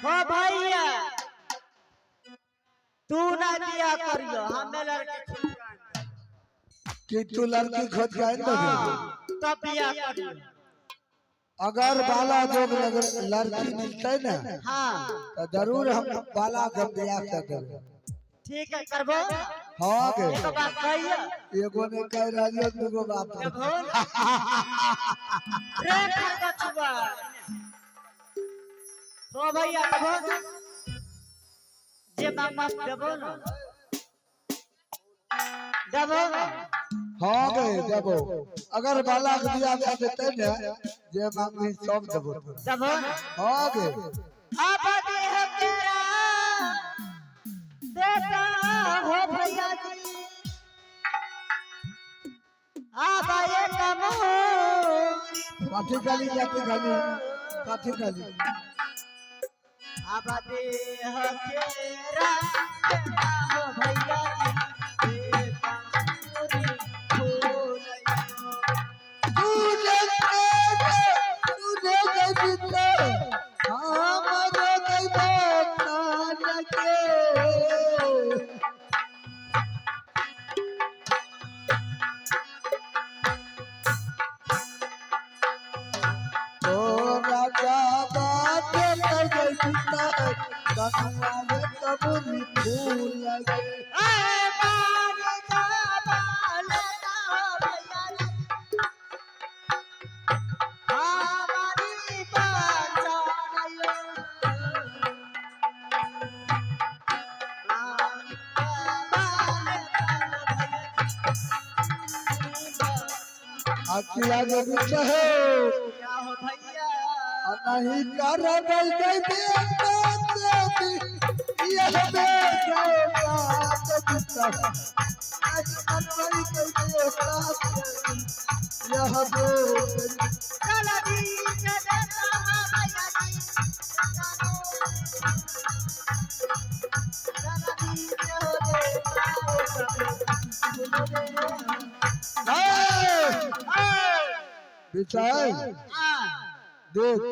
हो भैया तू ना दिया करियो हमें लड़के कि तू लड़की खोज के आइन लगे तब बिया करियो। अगर बाला जोग लड़की मिलते ना हाँ तो जरूर हम बाला गम बिया कर देंगे। ठीक है करबो। हाँ के एक बात कहिए एगो ने कह रहियो दुगो बात देखो रे खरगा छुआ हो भैया देखो जे मामा देबो ना देबो हाँ गे देबो अगर बाला के बिया कर देते ना जे मांगी सब देबो देबो हाँ गे अब देह तेरा देता हो भैया जी अब ये कमो काठी गाली काठी गाली अब देह तेरा देता हो भैया जी देता आखिया जब चाहे क्या हो भैया नहीं कर गई गई यह बेटा यह चला दी चले भैया जी चला दी विचार देख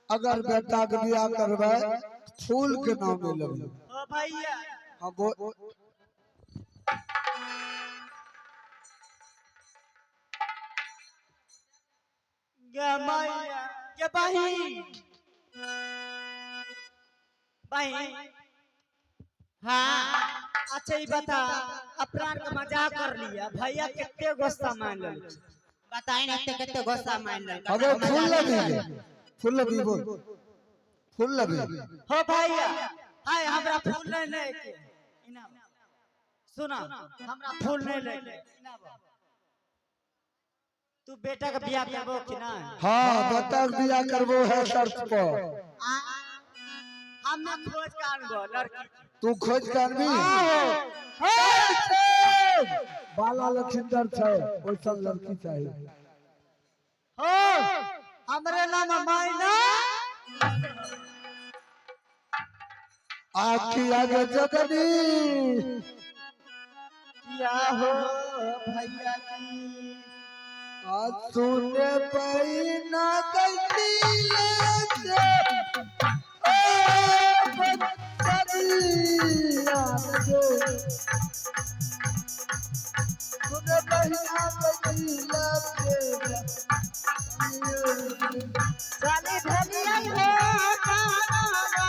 अगर बेटा के बियाह करवे फूल के नाम में लगे ओ भैया हाँ गे मैया गे बहिन बहिन हाँ अच्छा ये बता अपना का मजाक कर लिया भैया कितने गुस्सा मान ले बताई ना कितने गुस्सा मान ले अगर फूल लगी बोल फूल लगी हो भैया हाय हमरा फूल नहीं लेके सुना हमरा फूल नहीं लेके तू बेटा का बियाह करबो कि ना हाँ बेटा के बियाह करबो है शर्त पर हम ना खोज के आनबो लड़की तू खोज के आनबी बाला लखींदर छै ओइसन लड़की चाहिए हो हमरे नाम मायना आखी आगे जगनी क्या हो भैया की आज तूने पैना कैसी लेते तूने पैना कैसी लेते साली भलिया हो काना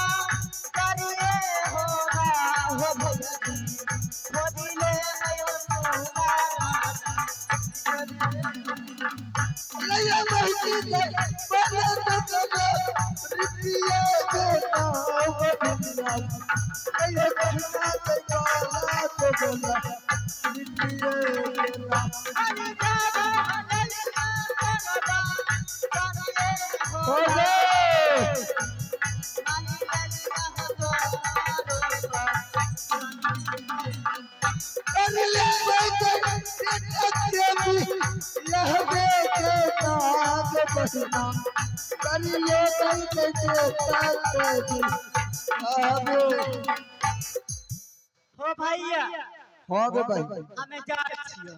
करिए होगा हो भैया खोदिले आयो लैया महकी दे बने तो रिपिया बेटा हो बनिया लैया महका दे काला तो बोला रिपिया बेटा अरे जाबो ललिता करबा करिए हो होगा कर ले बेटे भी यह बेटे ताज बसना कर ले बेटे ताज आबो हो भैया हो गे भाई हमें जा छियो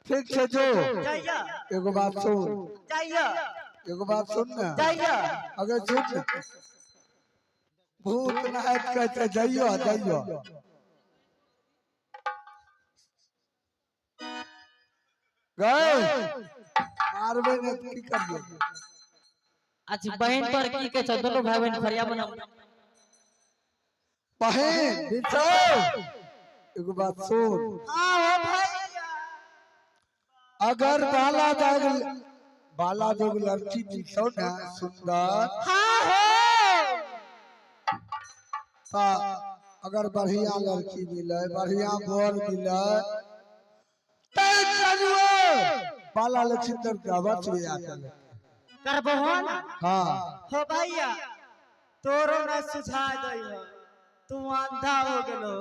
ठीक है जो जाइया एगो बात सुन जाइया एगो बात सुन ना जाइया अगर सुन भूतनाथ कहते जइयो जइयो गए मारबे ने की करियो अच्छा बहन तोर की के छ दोनों भाई बहन फरिया बनाऊ बहन बिचो एगो बात सुन हाँ हो भैया अगर बाला जोग लड़की दिखो ना सुंदर हाँ हो ता अगर बढ़िया लड़की मिले बढ़िया बर मिले तै चलुओ बाला लक्षिंदर का बचवे आकर करबहो ना हां हो भैया तोरो न सुझा दई हो तू अंधा हो गेलो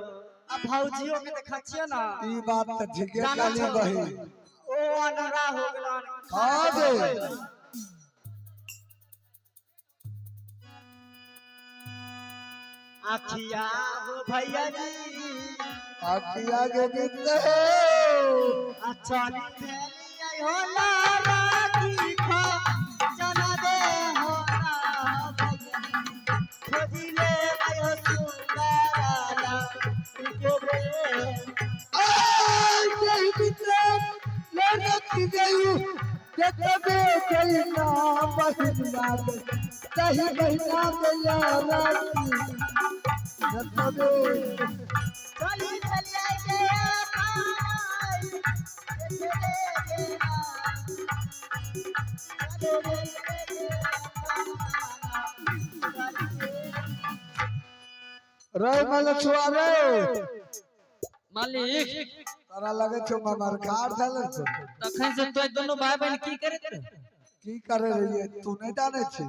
अब भौजियो के देखा छियो ना ई बात त ठीके कहली बहिन ओ अनरा हो गेलो हां दे आखिया हो भैया जी आखिया के बीते अच्छा आई हो लारा की खा जना दे हो ना खोजी ले आई हो सुंदराला को बे आई के बीते लेने की गई जतबे कइना बहिन लाग सही महीना के यारा जतबे चली चली आई के रे मलछुआरे मालिक तारा लगे छो ममर कार धले छो तखन से तो दोनों भाई बहन की करे थे की करे रही तू नहीं जाने छी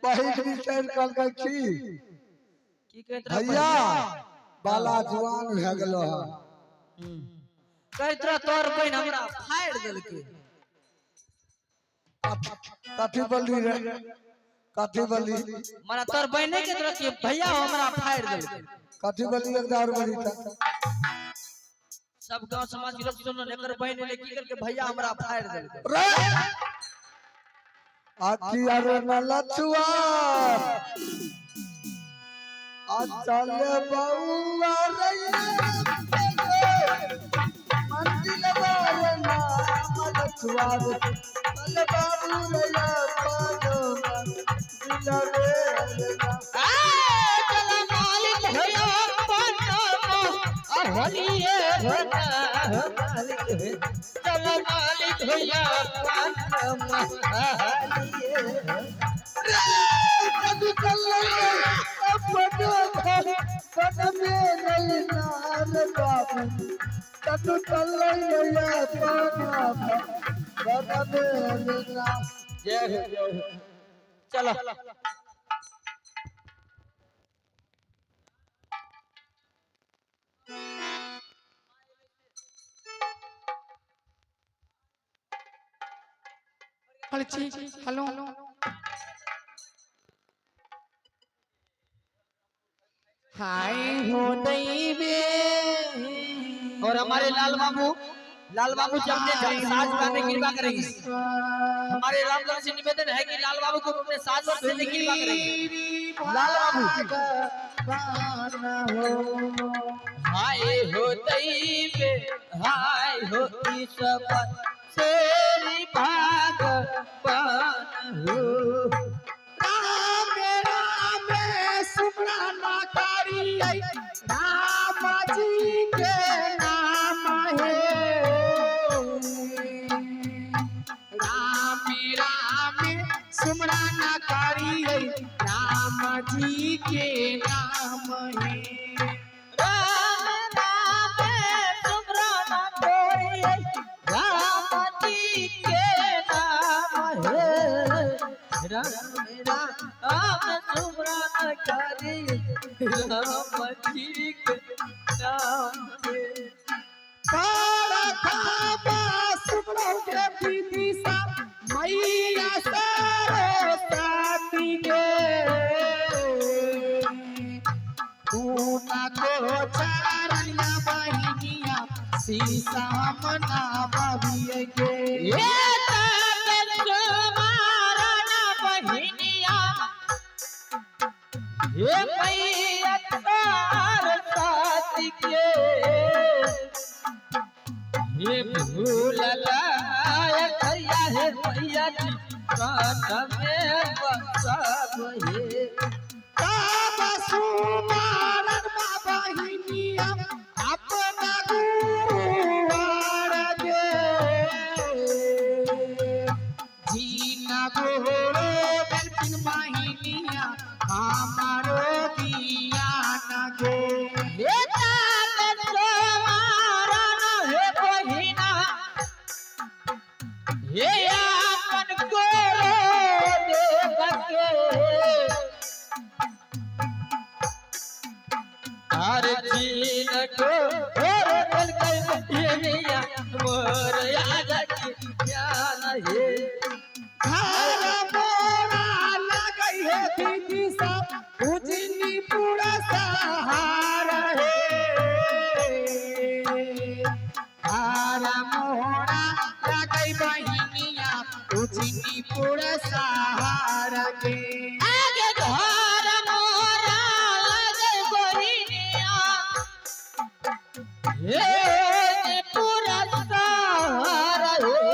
बहिन भी चल कल गई छी की कहत भैया बाला जवान भ गेलो ह कहत रह तोर बहन हमरा फाड़ देलके कथी बोली रे कथी बोली मारा तोर बहन के तरह के भैया हमरा फाड़ देलके कथी बोली एक दार बोली था सब गांव समाज के लोग सुनो एकर बहन ले की करके भैया हमरा फाड़ देलके रे आखिया रे मलछुआ चल बउआ रे मंदिर बारे ना मलछुआ चल बाबू रे पानो मंदिर रे चल मालिक भैया होलिए होना मालिक चल मालिक भैया कभी चल अपनो कदमे नहीं नाल बाबू कदू चल या पाना कदमे ना जय हो चलो हेलो हाय हो दैवे और हमारे लाल बाबू जब अपने साज गाने की कृपा करेंगे हमारे रामलाल से निवेदन है कि लाल बाबू को अपने साज और भेजने की कृपा करेंगे लाल बाबू हाय हो दैवे हाय हो ईश्वर तेरी भाग पान हो राम राम सुमरना करी राम जी के नाम है राम राम सुमरना करी राम जी के नाम है राम राम सुमरना कोई राम जी के नाम है राम राम सुमरना करी राम जी के नाम है काला खाबा सुमरन के विधि सा मैया सरस्वती के पूना को चारनिया बहिनिया सीसा मना बाबिए के ये तब तुम्हारा ना बहिनिया हे मैया तार साथी के हे भूलला करिया हे मैया जी काट में बसब हे बाबा सुमारन बाबा हिनिया अपना गुरुवार गे जीना गोरो बेलपिन माहिनिया हमारो दिया न गे हे तार सुमारन हे बहिना हे अपन गोरो देख के हर चीन को और दिल के ये नैया मोर याद की ज्ञान है घर मोरा लगई है दीदी सब उजनी पूरा सहारा है घर मोरा लगई बहिनिया उजनी पूरा सहारा के आगे घर मोरा लगे बहिनिया हे पूरा सहारा है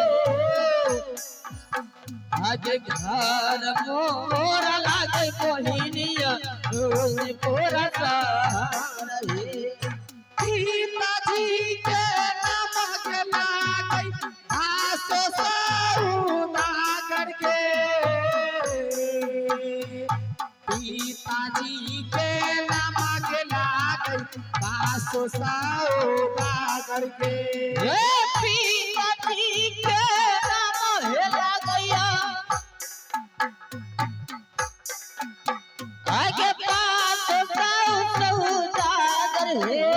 आगे घर मोरा लगे बहिनिया हे पूरा सहारा है पिताजी के नमक लागई आसो सौदागर के पिताजी के नमक लागई आसो सौदागर के हे पिताजी के नाम हेला गया आगे पास सौदागर है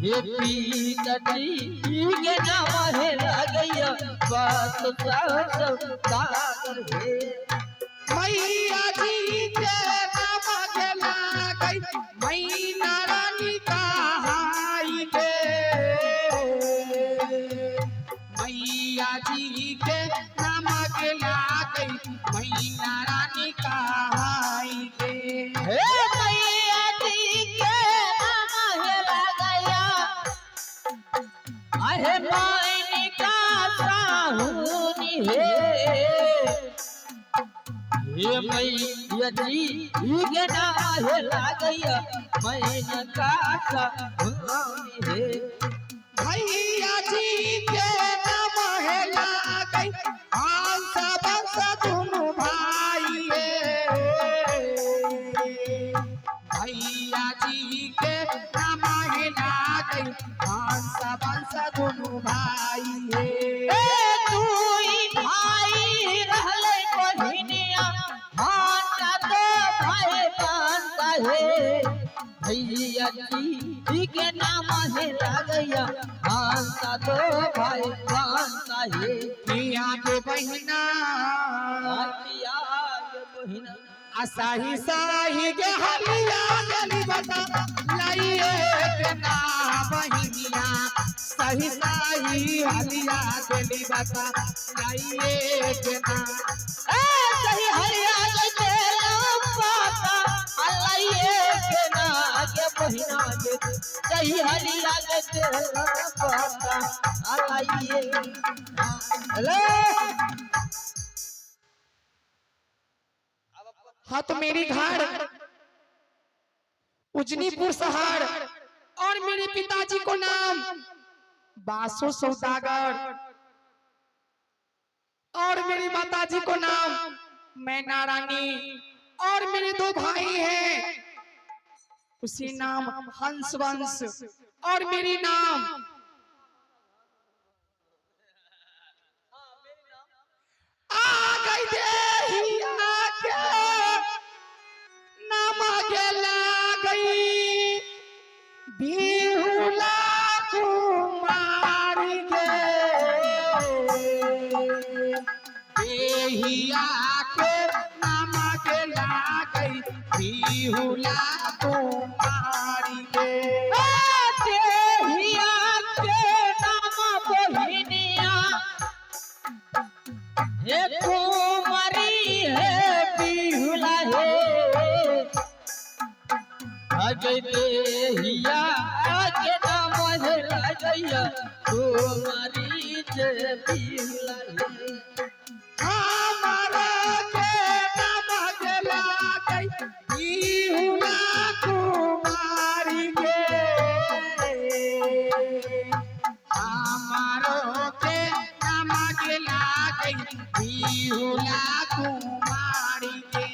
हे पिताजी के नाम हेला गया पास सौदागर है मैया जी के नमक लागई मैना रानी कहाई गे मैया जी के नमक लागई मैना रानी कहाई गे हे मैया जी के नाम हेला गया आहे मायने का साहुनी है हे मैया जी के नाम हेला गया मैंने का साहुनी है भैया जी के नाम है लागई हंस बंस दुनु भाई है भैया जी के नाम है लागई हंस बंस दुनु भाई है ए दुई भाई रहले बहिनिया हाना तो भाई बनता है भैया जी के नाम हेला गया हाना तो भाई बनता है पिया के बहिना पिया के बहिना असाही साही के हलिया गली बता लाइए के ना बहिनिया सही साही हलिया गली बता लाइए के ना ए सही हरिया के पाता अल्लाह ये के ना के बहिना के सही हरिया के पाता अल्लाह ये हेलो हाँ तो मेरी घर उजनीपुर शहर और मेरे पिताजी को नाम बासु सौदागर और मेरी माताजी को नाम मैना रानी और मेरे दो भाई हैं उसी नाम हंसवंश और मेरी नाम आ गई देहिया के नाम गेला गई बिहुला कुमारी के देहिया के नाम गेला गई बिहुला कुमारी के देहिया के नाम बहिनिया हे कुमारी है बिहुला है भागे देहिया के नाम है राजैया तुम्हारी जबीला हमारा के नाम गेला गई बिहुला कुमारी के हमारो के नाम गेला गई बिहुला कुमारी के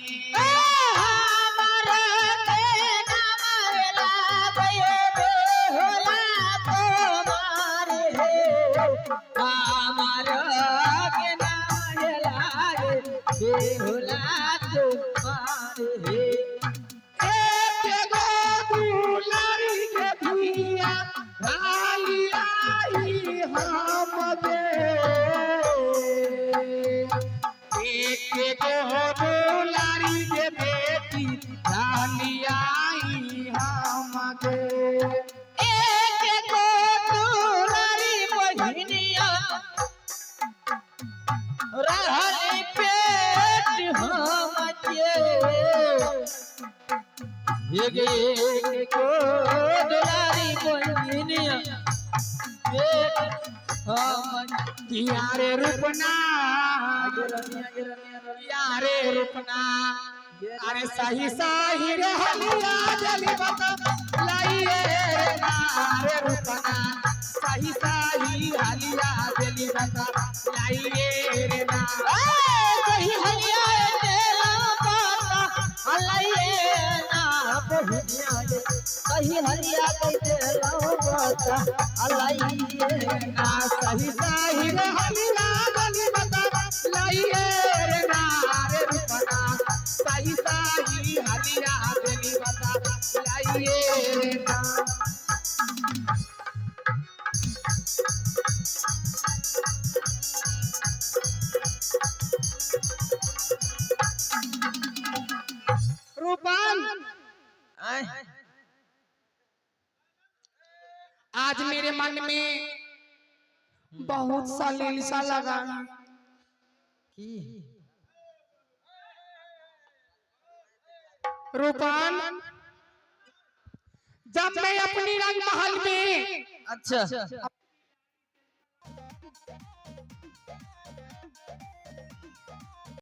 हमारा के नाम लागे बेहुला तुम्हारे एक गो दुलारी के धिया लाली आई हम दे एक गो दुलारी के बेटी लाली आई हम दे एक को दुलारी बहिनिया रहली पेट हम के एक को दुलारी बहिनिया पेट हम यारे रूपना यारे रूपना अरे सही सही रे हलिया जली बता लाइए रे नारे रूपना सही सही हलिया जली बता लाइए रे ना कहीं हलिया तेरा पाता हलिए ना बहिनिया कहीं हलिया तेरा पाता हलिए ना सही सही रे हलिया जली बता लाइए रे नारे रूपना सही सही हलिया जली बता लाइए रे ना रूपन आज मेरे मन में बहुत सा लीलसा लगा रूपन जब मैं अपनी रंग महल में अच्छा